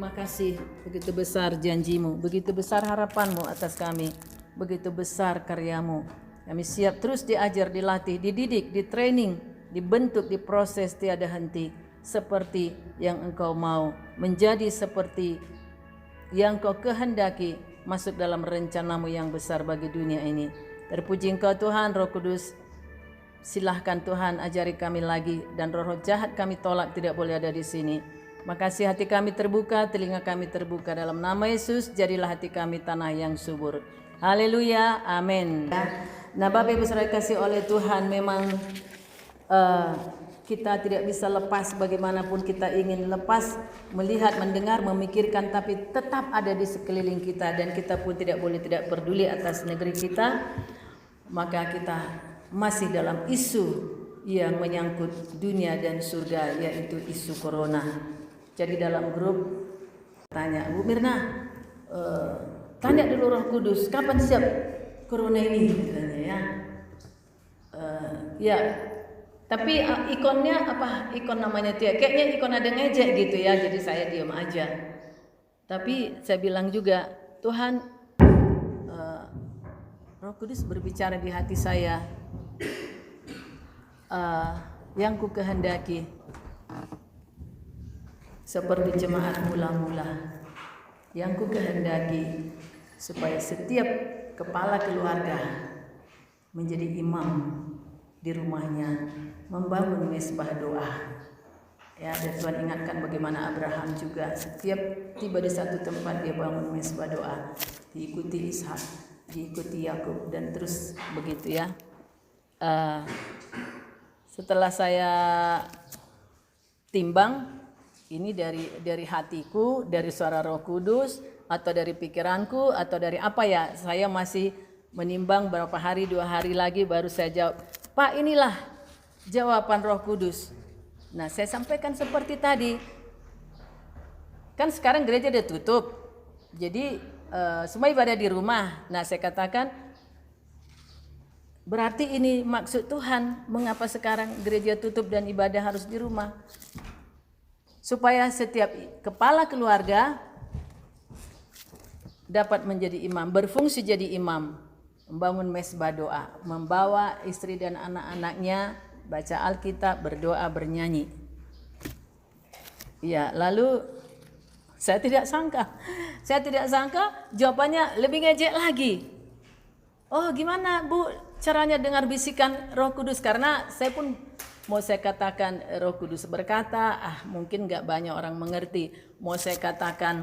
terima kasih, begitu besar janjimu, begitu besar harapanmu atas kami, begitu besar karyamu. Kami siap terus diajar, dilatih, dididik, ditraining, dibentuk, diproses tiada henti, seperti yang Engkau mau, menjadi seperti yang Kau kehendaki, masuk dalam rencanamu yang besar bagi dunia ini. Terpuji Engkau Tuhan, Roh Kudus. Silahkan Tuhan ajari kami lagi, dan roh-roh jahat kami tolak, tidak boleh ada di sini. Makasih hati kami terbuka, telinga kami terbuka, dalam nama Yesus jadilah hati kami tanah yang subur. Haleluya, amin. Nah Bapak Ibu saudara kasih oleh Tuhan, memang kita tidak bisa lepas, bagaimanapun kita ingin lepas, melihat, mendengar, memikirkan, tapi tetap ada di sekeliling kita, dan kita pun tidak boleh tidak peduli atas negeri kita. Maka kita masih dalam isu yang menyangkut dunia dan surga, yaitu isu corona. Jadi dalam grup tanya, Bu Mirna, tanya dulu Roh Kudus, kapan siap corona ini? Katanya ya. Ya, tapi ikonnya apa? Ikon namanya dia, kayaknya ikon ada ngejek gitu ya. Jadi saya diam aja. Tapi saya bilang juga, Tuhan, Roh Kudus berbicara di hati saya, yang ku kehendaki seperti jemaat mula-mula, yang ku kehendaki supaya setiap kepala keluarga menjadi imam di rumahnya, membangun mezbah doa. Ya, dan Tuhan ingatkan bagaimana Abraham juga setiap tiba di satu tempat dia bangun mezbah doa, diikuti Ishak, diikuti Yakub, dan terus begitu ya. Setelah saya timbang, ini dari hatiku, dari suara Roh Kudus, atau dari pikiranku, atau dari apa ya, saya masih menimbang berapa hari, 2 hari lagi baru saya jawab. Pak, inilah jawaban Roh Kudus. Nah, saya sampaikan seperti tadi, kan sekarang gereja udah tutup, jadi semua ibadah di rumah. Nah, saya katakan, berarti ini maksud Tuhan, mengapa sekarang gereja tutup dan ibadah harus di rumah? Supaya setiap kepala keluarga dapat menjadi imam, berfungsi jadi imam, membangun mezbah doa, membawa istri dan anak-anaknya baca Alkitab, berdoa, bernyanyi. Ya, lalu saya tidak sangka jawabannya lebih ngejek lagi. Oh, gimana Bu caranya dengar bisikan Roh Kudus? Karena saya pun mau saya katakan Roh Kudus berkata, mungkin gak banyak orang mengerti. Mau saya katakan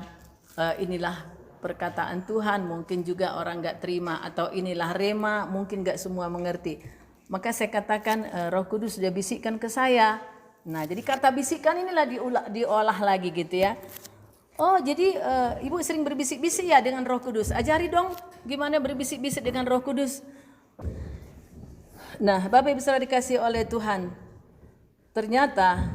inilah perkataan Tuhan, mungkin juga orang gak terima. Atau inilah rema, mungkin gak semua mengerti. Maka saya katakan Roh Kudus sudah bisikkan ke saya. Nah, jadi kata bisikan inilah diolah lagi gitu ya. Oh, jadi Ibu sering berbisik-bisik ya dengan Roh Kudus. Ajari dong gimana berbisik-bisik dengan Roh Kudus. Nah, Bapak Ibu saudara dikasih oleh Tuhan, ternyata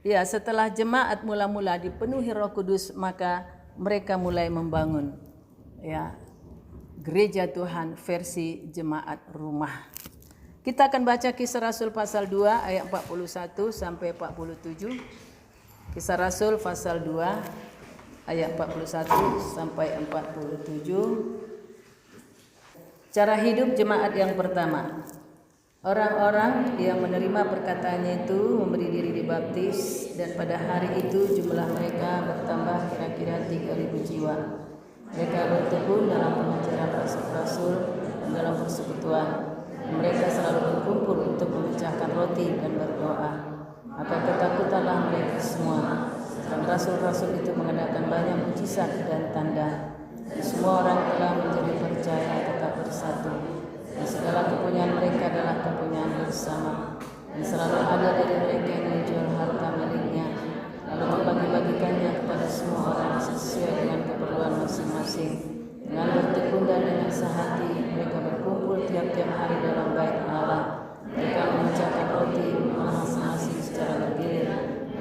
ya setelah jemaat mula-mula dipenuhi Roh Kudus, maka mereka mulai membangun ya gereja Tuhan versi jemaat rumah. Kita akan baca Kisah Rasul pasal 2 ayat 41 sampai 47. Kisah Rasul pasal 2 ayat 41 sampai 47. Cara hidup jemaat yang pertama. Orang-orang yang menerima perkataannya itu memberi diri dibaptis, dan pada hari itu jumlah mereka bertambah kira-kira 3.000 jiwa. Mereka bertekun dalam pengajaran rasul-rasul dan dalam persekutuan. Mereka selalu berkumpul untuk memecahkan roti dan berdoa. Maka ketakutanlah mereka semua. Dan rasul-rasul itu mengadakan banyak mujizat dan tanda. Semua orang telah menjadi percaya tetap bersatu. Dan segala kepunyaan mereka adalah kepunyaan bersama. Dan selalu ada dari mereka yang menjual harta miliknya, lalu membagi-bagikannya kepada semua orang sesuai dengan keperluan masing-masing. Dengan bertekun dan dengan sehati, mereka berkumpul tiap-tiap hari dalam bait Allah. Mereka memecahkan roti masing-masing secara bergilir,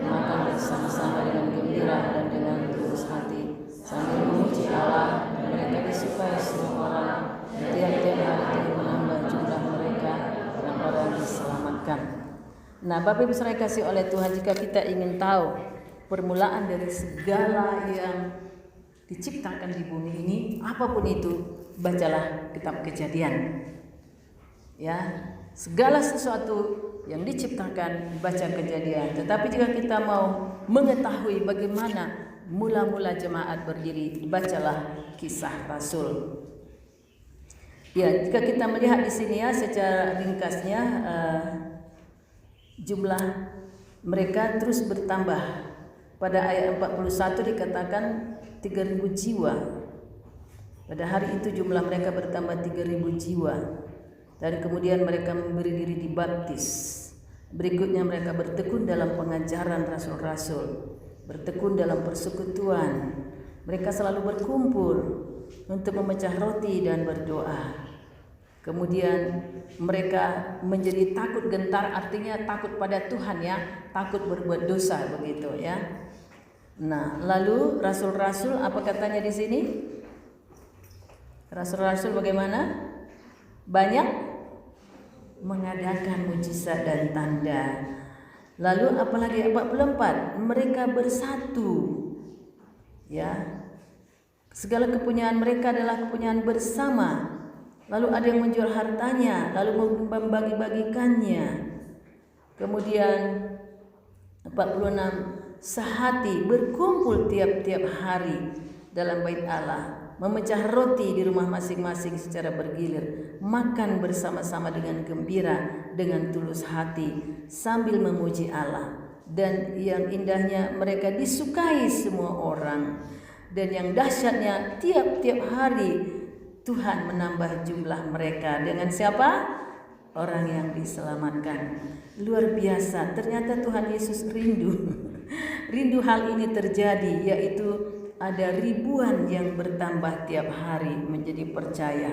makan bersama-sama dengan gembira dan dengan tulus hati, sambil memuji Allah. Dan mereka disukai semua orang. Tiap-tiap hari terus menambah jumlah mereka dan orang diselamatkan. Nah, Bapak Ibu saudara kasih oleh Tuhan, jika kita ingin tahu permulaan dari segala yang diciptakan di bumi ini, apapun itu, bacalah kitab Kejadian. Ya, segala sesuatu yang diciptakan, baca Kejadian. Tetapi jika kita mau mengetahui bagaimana mula-mula jemaat berdiri, bacalah Kisah Rasul. Ya, jika kita melihat di sini ya secara ringkasnya, jumlah mereka terus bertambah. Pada ayat 41 dikatakan 3.000 jiwa. Pada hari itu jumlah mereka bertambah 3.000 jiwa. Dan kemudian mereka memberi diri dibaptis. Berikutnya mereka bertekun dalam pengajaran rasul-rasul, bertekun dalam persekutuan. Mereka selalu berkumpul untuk memecah roti dan berdoa. Kemudian mereka menjadi takut gentar, artinya takut pada Tuhan ya, takut berbuat dosa begitu ya. Nah, lalu rasul-rasul apa katanya di sini? Rasul-rasul bagaimana? Banyak mengadakan mujizat dan tanda. Lalu apalagi 44, mereka bersatu. Ya. Segala kepunyaan mereka adalah kepunyaan bersama. Lalu ada yang menjual hartanya, lalu membagi-bagikannya. Kemudian 46, sehati berkumpul tiap-tiap hari dalam bait Allah, memecah roti di rumah masing-masing secara bergilir, makan bersama-sama dengan gembira, dengan tulus hati, sambil memuji Allah. Dan yang indahnya mereka disukai semua orang. Dan yang dahsyatnya tiap-tiap hari Tuhan menambah jumlah mereka. Dengan siapa? Orang yang diselamatkan. Luar biasa, ternyata Tuhan Yesus rindu hal ini terjadi, yaitu ada ribuan yang bertambah tiap hari menjadi percaya.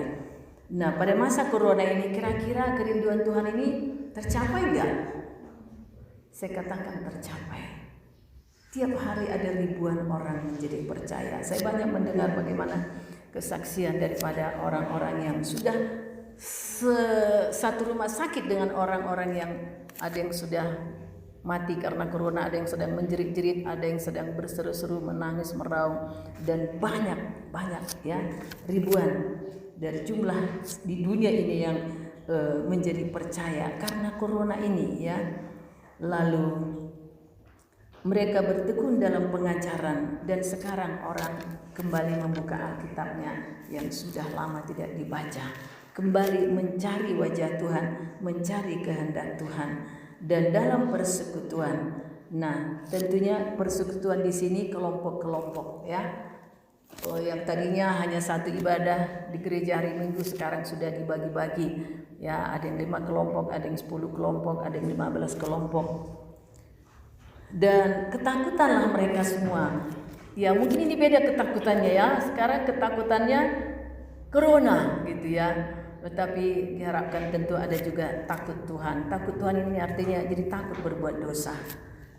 Nah, pada masa corona ini kira-kira kerinduan Tuhan ini tercapai enggak? Saya katakan tercapai. Tiap hari ada ribuan orang menjadi percaya. Saya banyak mendengar bagaimana kesaksian daripada orang-orang yang sudah satu rumah sakit dengan orang-orang yang ada yang sudah mati karena corona, ada yang sedang menjerit-jerit, ada yang sedang berseru-seru, menangis, meraung, dan banyak ya, ribuan dari jumlah di dunia ini yang menjadi percaya karena corona ini ya. Lalu mereka bertekun dalam pengajaran, dan sekarang orang kembali membuka Alkitabnya yang sudah lama tidak dibaca, kembali mencari wajah Tuhan, mencari kehendak Tuhan. Dan dalam persekutuan, nah tentunya persekutuan di sini kelompok-kelompok ya. Yang tadinya hanya satu ibadah di gereja hari Minggu sekarang sudah dibagi-bagi ya. Ada yang 5 kelompok, ada yang 10 kelompok, ada yang 15 kelompok. Dan ketakutanlah mereka semua. Ya mungkin ini beda ketakutannya ya. Sekarang ketakutannya corona gitu ya. Tetapi diharapkan tentu ada juga takut Tuhan. Takut Tuhan ini artinya jadi takut berbuat dosa.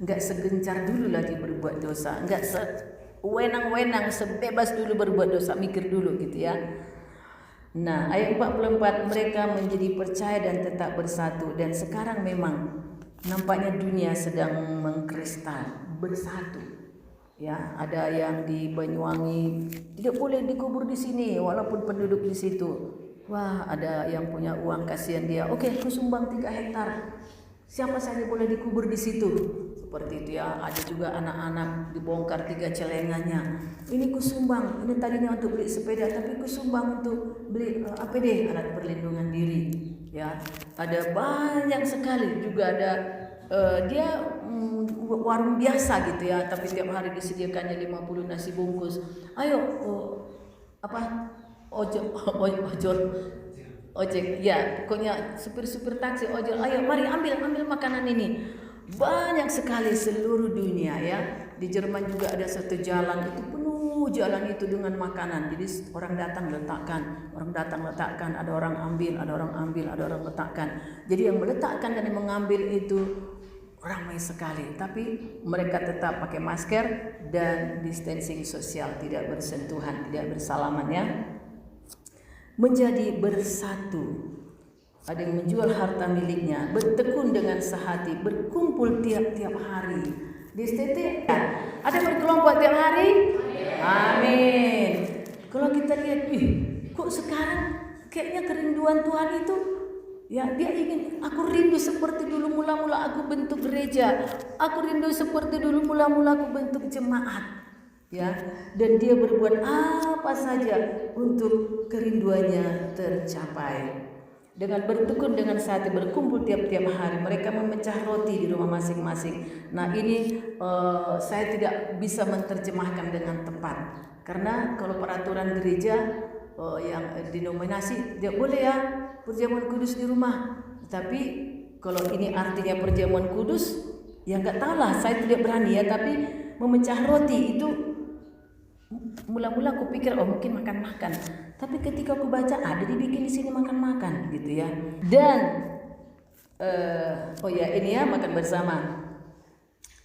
Enggak segencar dulu lagi berbuat dosa. Enggak sewenang-wenang, sebebas dulu berbuat dosa. Mikir dulu gitu ya. Nah, ayat 44, mereka menjadi percaya dan tetap bersatu. Dan sekarang memang nampaknya dunia sedang mengkristal, bersatu. Ya, ada yang di Banyuwangi tidak boleh dikubur di sini walaupun penduduk di situ. Wah, ada yang punya uang, kasihan dia. Oke, aku sumbang 3 hektar. Siapa saja boleh dikubur di situ. Seperti itu ya. Ada juga anak-anak dibongkar 3 celengannya. Ini kusumbang. Ini tadinya untuk beli sepeda, tapi kusumbang untuk beli APD, alat perlindungan diri. Ya, ada banyak sekali. Juga ada dia warung biasa gitu ya, tapi tiap hari disediakannya 50 nasi bungkus. Ayo, ojek ya, pokoknya supir-supir taksi, ojol, ayo mari ambil makanan ini. Banyak sekali seluruh dunia ya. Di Jerman juga ada satu jalan itu penuh, jalan itu dengan makanan. Jadi orang datang letakkan, ada orang ambil, ada orang letakkan. Jadi yang meletakkan dan yang mengambil itu ramai sekali, tapi mereka tetap pakai masker dan distancing sosial, tidak bersentuhan, tidak bersalaman ya. Menjadi bersatu. Ada yang menjual harta miliknya, bertekun dengan sehati, berkumpul tiap-tiap hari. Di STT ada berkelompok tiap hari? Amin. Kalau kita lihat, kok sekarang kayaknya kerinduan Tuhan itu, ya dia ingin, aku rindu seperti dulu mula-mula aku bentuk gereja, aku rindu seperti dulu mula-mula aku bentuk jemaat, ya. Dan dia berbuat apa saja untuk kerinduannya tercapai. Dengan bertekun dengan hati, berkumpul tiap-tiap hari, mereka memecah roti di rumah masing-masing. Nah ini saya tidak bisa menerjemahkan dengan tepat, karena kalau peraturan gereja yang denominasi dia boleh ya perjamuan kudus di rumah. Tapi kalau ini artinya perjamuan kudus, ya nggak tahu lah, saya tidak berani ya. Tapi memecah roti itu mula-mula aku pikir mungkin makan-makan, tapi ketika aku baca ada dibikin di sini makan-makan gitu ya. Dan ini ya, makan bersama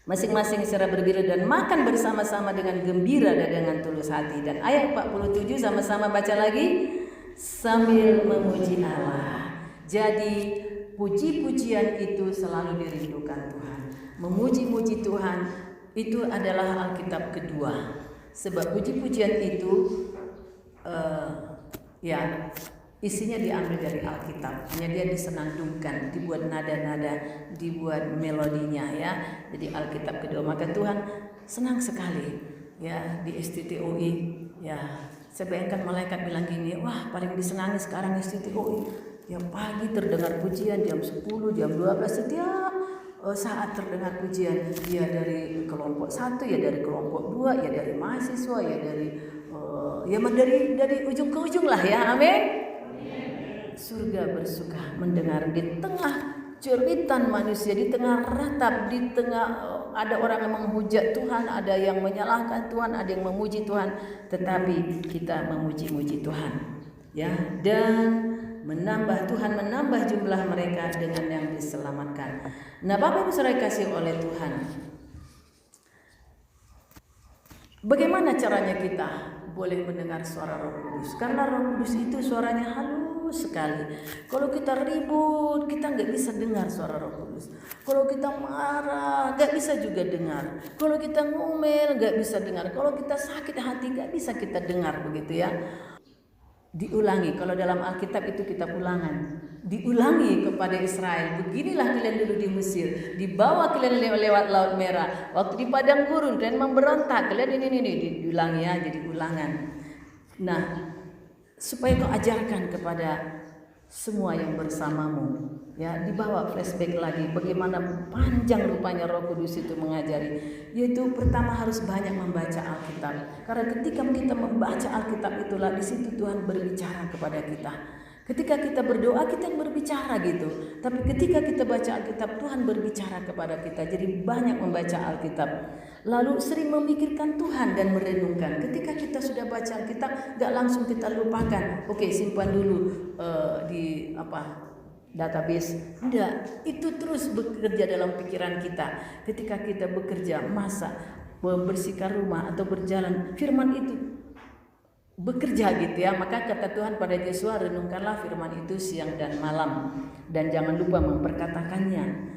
masing-masing secara berbeda dan makan bersama-sama dengan gembira dan dengan tulus hati. Dan ayat 47 sama-sama baca lagi, sambil memuji Allah. Jadi puji-pujian itu selalu dirindukan Tuhan. Memuji-muji Tuhan itu adalah Alkitab kedua. Sebab puji-pujian itu isinya diambil dari Alkitab. Hanya dia disenandungkan, dibuat nada-nada, dibuat melodinya ya. Jadi Alkitab kedua. Maka Tuhan senang sekali ya di STTOI ya. Saya bayangkan malaikat bilang gini, wah paling disenangi sekarang STTOI. Ya pagi terdengar pujian, jam 10, jam 12 setiap saat terdengar pujian, ya dari kelompok 1, ya dari kelompok 2, ya dari mahasiswa, ya dari ujung ke ujung lah ya, amin. Surga bersuka mendengar di tengah jeritan manusia, di tengah ratap, di tengah ada orang yang menghujat Tuhan, ada yang menyalahkan Tuhan, ada yang memuji Tuhan, tetapi kita memuji-muji Tuhan ya. Dan Tuhan menambah jumlah mereka dengan yang diselamatkan. Nah, Bapak Ibu Saudara kasih oleh Tuhan, bagaimana caranya kita boleh mendengar suara Roh Kudus? Karena Roh Kudus itu suaranya halus sekali. Kalau kita ribut, kita nggak bisa dengar suara Roh Kudus. Kalau kita marah, nggak bisa juga dengar. Kalau kita ngomel, nggak bisa dengar. Kalau kita sakit hati, nggak bisa kita dengar, begitu ya. Diulangi, kalau dalam Alkitab itu kitab ulangan, diulangi kepada Israel. Beginilah kalian dulu di Mesir, dibawa kalian lewat Laut Merah, waktu di padang gurun kalian memberontak, kalian ini diulangi ya, jadi ulangan. Nah, supaya kau ajarkan kepada semua yang bersamamu ya, dibawa flashback lagi bagaimana panjang rupanya Roh Kudus itu mengajari. Yaitu pertama harus banyak membaca Alkitab, karena ketika kita membaca Alkitab itulah di situ Tuhan berbicara kepada kita. Ketika kita berdoa kita yang berbicara gitu, tapi ketika kita baca Alkitab Tuhan berbicara kepada kita. Jadi banyak membaca Alkitab, lalu sering memikirkan Tuhan dan merenungkan. Ketika kita sudah baca Alkitab, gak langsung kita lupakan. Oke, simpan dulu di database. Enggak, itu terus bekerja dalam pikiran kita. Ketika kita bekerja, masak, membersihkan rumah atau berjalan, firman itu bekerja gitu ya. Maka kata Tuhan pada Yesua, renungkanlah firman itu siang dan malam dan jangan lupa memperkatakannya.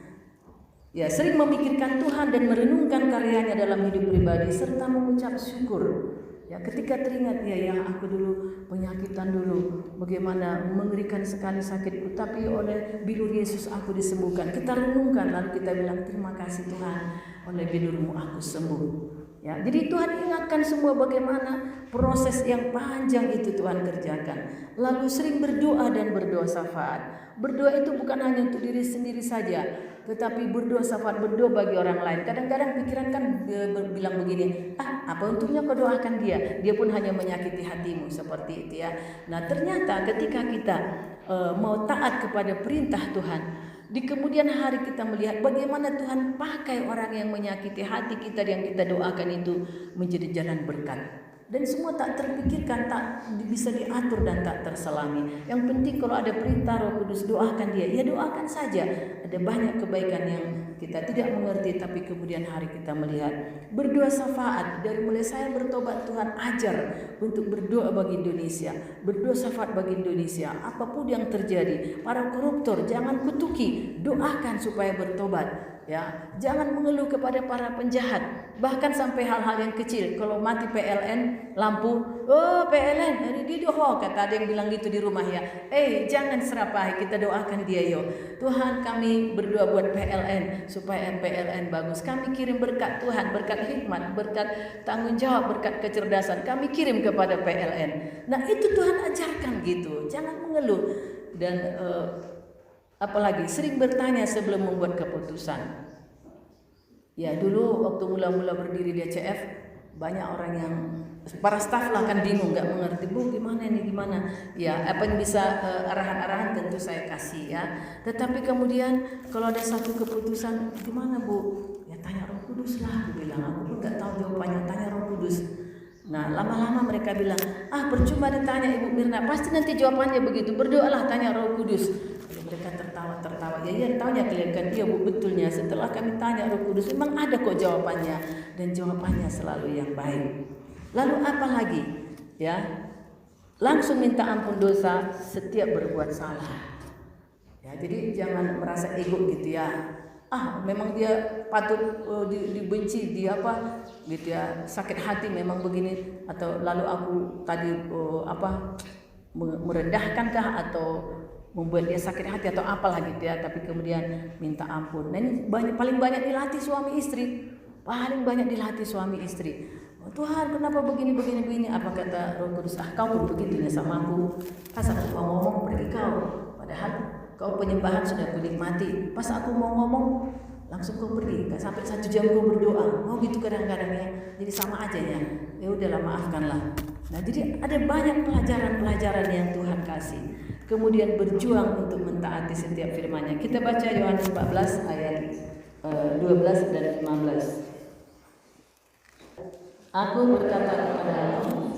Ya, sering memikirkan Tuhan dan merenungkan karyanya dalam hidup pribadi serta mengucap syukur. Ya, ketika teringat ya yang aku dulu penyakitan dulu, bagaimana mengerikan sekali sakitku, tapi oleh bilur Yesus aku disembuhkan. Kita renungkan lalu kita bilang terima kasih Tuhan, oleh bilurmu aku sembuh. Ya, jadi Tuhan ingatkan semua bagaimana proses yang panjang itu Tuhan kerjakan. Lalu sering berdoa dan berdoa syafaat. Berdoa itu bukan hanya untuk diri sendiri saja, tetapi berdoa syafaat, berdoa bagi orang lain. Kadang-kadang pikiran kan bilang begini, apa untungnya kau doakan dia, dia pun hanya menyakiti hatimu, seperti itu ya. Nah ternyata ketika kita mau taat kepada perintah Tuhan, di kemudian hari kita melihat bagaimana Tuhan pakai orang yang menyakiti hati kita yang kita doakan itu menjadi jalan berkat. Dan semua tak terpikirkan, tak bisa diatur dan tak terselami. Yang penting kalau ada perintah Roh Kudus doakan dia, ya doakan saja. Ada banyak kebaikan yang kita tidak mengerti, tapi kemudian hari kita melihat. Berdoa syafaat, dari mulai saya bertobat Tuhan ajar untuk berdoa bagi Indonesia, berdoa syafaat bagi Indonesia. Apapun yang terjadi, para koruptor jangan kutuki, doakan supaya bertobat. Ya, jangan mengeluh kepada para penjahat, bahkan sampai hal-hal yang kecil. Kalau mati PLN lampu, oh PLN, di doa kata ada yang bilang gitu di rumah ya. Jangan serapahi, kita doakan dia yo. Tuhan, kami berdoa buat PLN supaya PLN bagus. Kami kirim berkat Tuhan, berkat hikmat, berkat tanggung jawab, berkat kecerdasan. Kami kirim kepada PLN. Nah itu Tuhan ajarkan gitu. Jangan mengeluh dan apalagi sering bertanya sebelum membuat keputusan. Ya dulu waktu mula-mula berdiri di ACF, banyak orang yang para staf lah kan bingung, nggak mengerti, Bu gimana ini gimana. Ya apa yang bisa arahan-arahan tentu saya kasih ya. Tetapi kemudian kalau ada satu keputusan, gimana Bu? Ya tanya Roh Kudus lah, aku bilang. Aku pun nggak tahu jawabannya, tanya Roh Kudus. Nah lama-lama mereka bilang, percuma ditanya Ibu Mirna, pasti nanti jawabannya begitu. Berdoalah, tanya Roh Kudus. Mereka tertawa. Ya taunya kalian kan, iya Bu betulnya. Setelah kami tanya Roh Kudus, memang ada kok jawabannya, dan jawabannya selalu yang baik. Lalu apa lagi? Ya, langsung minta ampun dosa setiap berbuat salah. Ya, jadi jangan merasa ego gitu ya. Memang dia patut dibenci, dia apa gitu ya, sakit hati memang begini, atau lalu aku tadi merendahkankah atau membuat dia sakit hati atau apalah gitu ya, tapi kemudian minta ampun. Nah ini paling banyak dilatih suami istri, suami istri. Tuhan kenapa begini, apa kata Roh Kudus, kau pun begitunya sama aku, pas aku mau ngomong pergi kau, padahal kau penyembahan sudah kunikmati, pas aku mau ngomong langsung kau pergi, gak sampai 1 jam kau berdoa, mau gitu kadang-kadang ya, jadi sama aja ya udahlah maafkanlah. Nah jadi ada banyak pelajaran yang Tuhan kasih. Kemudian berjuang untuk mentaati setiap firman-Nya. Kita baca Yohanes 14 ayat 12 dan 15. Aku berkata kepadamu,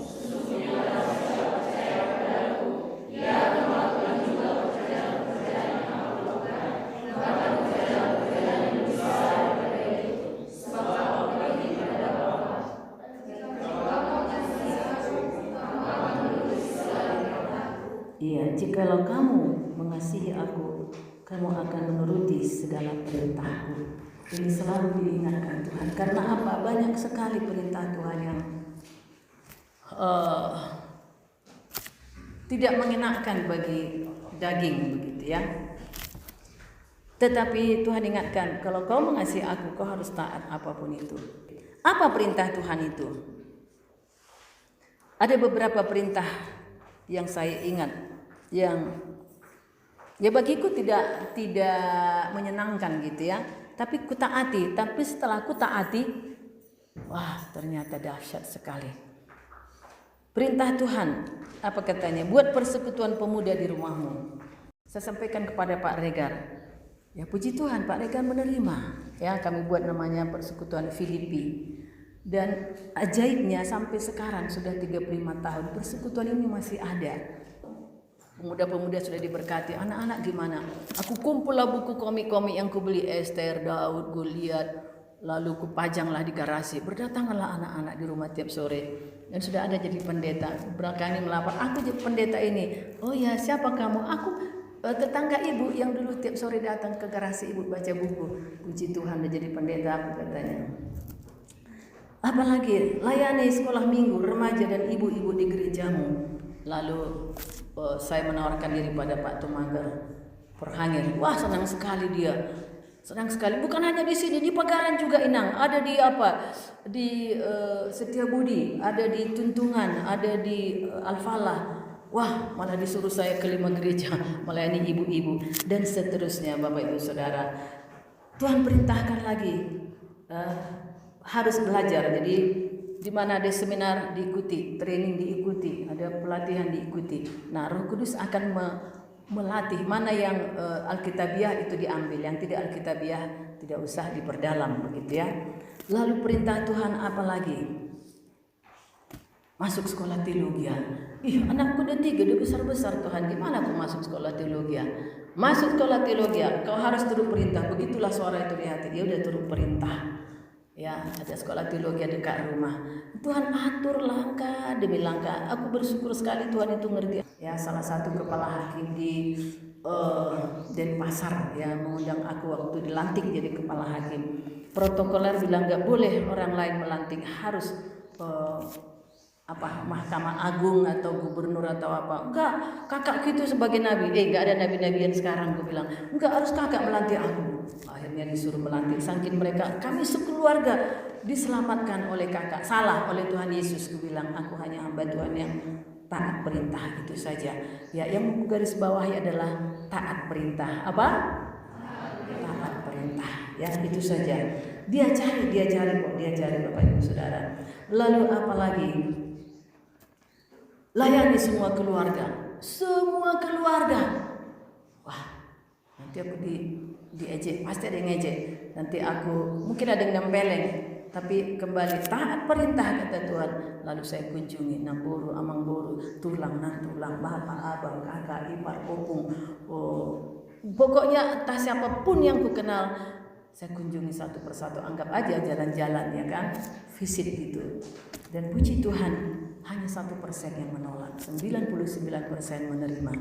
jikalau kamu mengasihi aku, kamu akan menuruti segala perintahku. Ini selalu diingatkan Tuhan. Karena apa? Banyak sekali perintah Tuhan yang tidak mengenakan bagi daging begitu ya. Tetapi Tuhan ingatkan, kalau kau mengasihi aku, kau harus taat apapun itu. Apa perintah Tuhan itu? Ada beberapa perintah yang saya ingat, yang ya bagiku tidak menyenangkan gitu ya, tapi ku taati. Tapi setelah ku taati, ternyata dahsyat sekali. Perintah Tuhan, apa katanya? Buat persekutuan pemuda di rumahmu. Saya sampaikan kepada Pak Regar. Ya puji Tuhan, Pak Regar menerima. Ya kami buat namanya persekutuan Filipi. Dan ajaibnya sampai sekarang sudah 35 tahun persekutuan ini masih ada. Pemuda-pemuda sudah diberkati. Anak-anak gimana? Aku kumpul lah buku komik-komik yang kubeli, Esther, Daud, Goliat, lalu kupajanglah di garasi. Berdatanglah anak-anak di rumah tiap sore. Dan sudah ada jadi pendeta. Berkali melapor, aku jadi pendeta ini. Oh ya, siapa kamu? Aku tetangga ibu yang dulu tiap sore datang ke garasi ibu baca buku. Puji Tuhan udah jadi pendeta, aku katanya. Apalagi layani sekolah minggu remaja dan ibu-ibu di gerejamu. Lalu saya menawarkan diri pada Pak Tumager Perhangir. Wah senang sekali dia, senang sekali. Bukan hanya di sini, di Pagaran juga Inang. Ada di di Setiabudi, ada di Tuntungan, ada di Al-Falah. Wah malah disuruh saya ke 5 gereja melayani ibu-ibu dan seterusnya. Bapak Ibu Saudara, Tuhan perintahkan lagi harus belajar. Jadi di mana ada seminar diikuti, training diikuti, ada pelatihan diikuti. Nah, Roh Kudus akan melatih mana yang Alkitabiah itu diambil, yang tidak Alkitabiah tidak usah diperdalam begitu ya. Lalu perintah Tuhan apa lagi? Masuk sekolah teologi. Anakku udah 3, udah besar-besar Tuhan, gimana aku masuk sekolah teologi? Masuk sekolah teologi, kau harus turut perintah. Begitulah suara itu di hati, dia udah turut perintah. Ya, ada sekolah teologi dekat rumah. Tuhan atur langkah demi langkah. Aku bersyukur sekali Tuhan itu ngerti. Ya, salah satu kepala hakim di Denpasar ya, mengundang aku waktu dilantik jadi kepala hakim. Protokoler bilang nggak boleh orang lain melantik, harus Mahkamah Agung atau gubernur atau apa. Enggak, kakak itu sebagai nabi. Enggak ada nabi-nabian sekarang, gue bilang. Enggak, harus kakak melantik aku. Akhirnya disuruh melantik. Saking mereka, kami sekeluarga diselamatkan oleh kakak. Salah oleh Tuhan Yesus, gue bilang. Aku hanya hamba Tuhan yang taat perintah, itu saja. Ya, yang garis bawahi adalah taat perintah. Apa? Taat perintah. Ya, itu saja. Dia cari Bapak Ibu Saudara. Lalu apa lagi? Layani semua keluarga. Wah, nanti aku diejek, pasti ada yang ngejek. Nanti aku mungkin ada yang nempeleng, tapi kembali taat perintah kata Tuhan. Lalu saya kunjungi Namburu, Amangburu, tulang, bapak, abang, kakak, ipar, opung. Pokoknya entah siapapun yang ku kenal, saya kunjungi satu persatu. Anggap aja jalan-jalan ya kan, visit gitu. Dan puji Tuhan, hanya 1% yang menolak, 99% menerima.